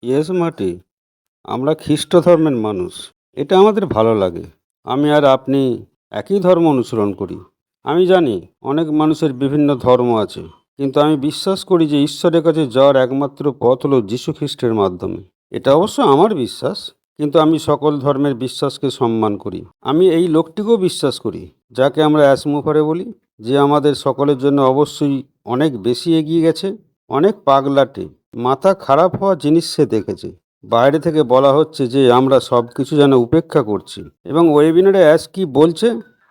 Yes মাটি, আমরা খ্রিস্ট ধর্মের মানুষ। এটা আমাদের ভালো লাগে। আমি আর আপনি একই ধর্ম অনুসরণ করি। আমি জানি অনেক মানুষের বিভিন্ন ধর্ম আছে, কিন্তু আমি বিশ্বাস করি যে ঈশ্বরের কাছে যাওয়ার একমাত্র পথ হলো যীশু খ্রিস্টের মাধ্যমে। এটা অবশ্য আমার বিশ্বাস, কিন্তু আমি সকল ধর্মের বিশ্বাসকে সম্মান করি। আমি এই লোকটিকেও বিশ্বাস করি, যাকে আমরা অ্যাসমুফারে বলি, যে আমাদের সকলের জন্য অবশ্যই অনেক বেশি এগিয়ে গেছে। অনেক পাগলাটে, মাথা খারাপ হওয়া জিনিস সে দেখেছে। বাইরে থেকে বলা হচ্ছে যে আমরা সব কিছু যেন উপেক্ষা করছি, এবং ওয়েবিনারে অ্যাস কি বলছে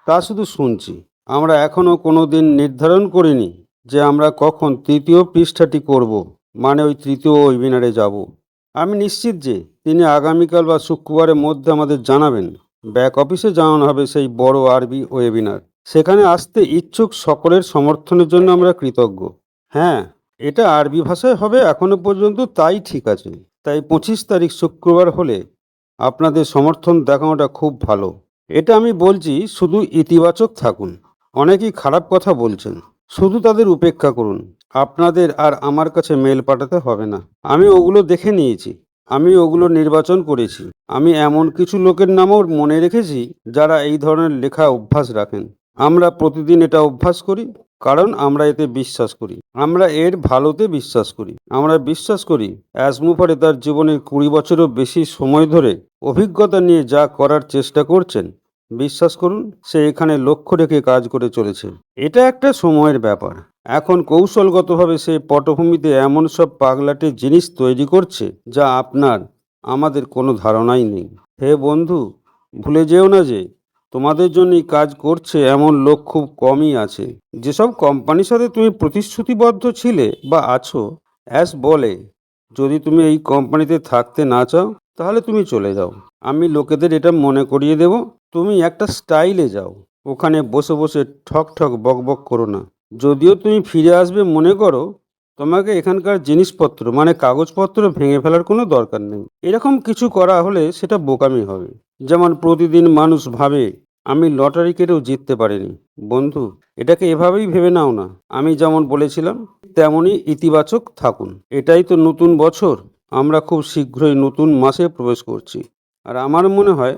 তা শুধু শুনছি। আমরা এখনও কোনো দিন নির্ধারণ করিনি যে আমরা কখন তৃতীয় পৃষ্ঠাটি করব, মানে ওই তৃতীয় ওয়েবিনারে যাব। আমি নিশ্চিত যে তিনি আগামীকাল বা শুক্রবারের মধ্যে আমাদের জানাবেন। ব্যাক অফিসে জানানো হবে সেই বড় আরবি ওয়েবিনার। সেখানে আসতে ইচ্ছুক সকলের সমর্থনের জন্য আমরা কৃতজ্ঞ। হ্যাঁ, এটা আরবি ভাষায় হবে এখনো পর্যন্ত, তাই ঠিক আছে। তাই 25 তারিখ শুক্রবার হলে আপনাদের সমর্থন দেখানোটা খুব ভালো। এটা আমি বলছি, শুধু ইতিবাচক থাকুন। অনেকেই খারাপ কথা বলছেন, শুধু তাদের উপেক্ষা করুন। আপনাদের আর আমার কাছে মেল পাঠাতে হবে না। আমি ওগুলো দেখে নিয়েছি, আমি ওগুলো নির্বাচন করেছি। আমি এমন কিছু লোকের নামও মনে রেখেছি যারা এই ধরনের লেখা অভ্যাস রাখেন। আমরা প্রতিদিন এটা অভ্যাস করি, কারণ আমরা এতে বিশ্বাস করি। আমরা এর ভালোতে বিশ্বাস করি। আমরা বিশ্বাস করি অ্যাসমুফারে তার জীবনের 20 বছরও বেশি সময় ধরে অভিজ্ঞতা নিয়ে যা করার চেষ্টা করছেন, বিশ্বাস করুন সে এখানে লক্ষ্য রেখে কাজ করে চলেছে। এটা একটা সময়ের ব্যাপার। এখন কৌশলগতভাবে সে পটভূমিতে এমন সব পাগলাটে জিনিস তৈরি করছে যা আপনার আমাদের কোনো ধারণাই নেই। হে বন্ধু, ভুলে যেও না যে তোমাদের জন্যই কাজ করছে এমন লোক খুব কমই আছে। যেসব কোম্পানির সাথে তুমি প্রতিশ্রুতিবদ্ধ ছিলে বা আছো, অ্যাস বলে, যদি তুমি এই কোম্পানিতে থাকতে না চাও তাহলে তুমি চলে যাও। আমি লোকেদের এটা মনে করিয়ে দেব, তুমি একটা স্টাইলে যাও। ওখানে বসে বসে ঠক ঠক বক বক করো না। যদিও তুমি ফিরে আসবে মনে করো, তোমাকে এখানকার জিনিসপত্র মানে কাগজপত্র ভেঙে ফেলার কোনো দরকার নেই। এরকম কিছু করা হলে সেটা বোকামি হবে। যেমন প্রতিদিন মানুষ ভাবে আমি লটারি কেটেও জিততে পারিনি। বন্ধু, এটাকে এভাবেই ভেবে নাও না। আমি যেমন বলেছিলাম তেমনই ইতিবাচক থাকুন। এটাই তো নতুন বছর। আমরা খুব শীঘ্রই নতুন মাসে প্রবেশ করছি, আর আমার মনে হয়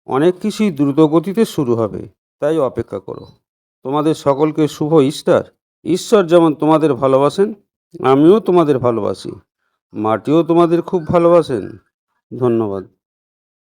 অনেক কিছুই দ্রুতগতিতে শুরু হবে। তাই অপেক্ষা করো। তোমাদের সকলকে শুভ ইস্টার। ঈশ্বর যেমন তোমাদের ভালোবাসেন, আমিও তোমাদের ভালোবাসি। মাটিও তোমাদের খুব ভালোবাসেন। ধন্যবাদ।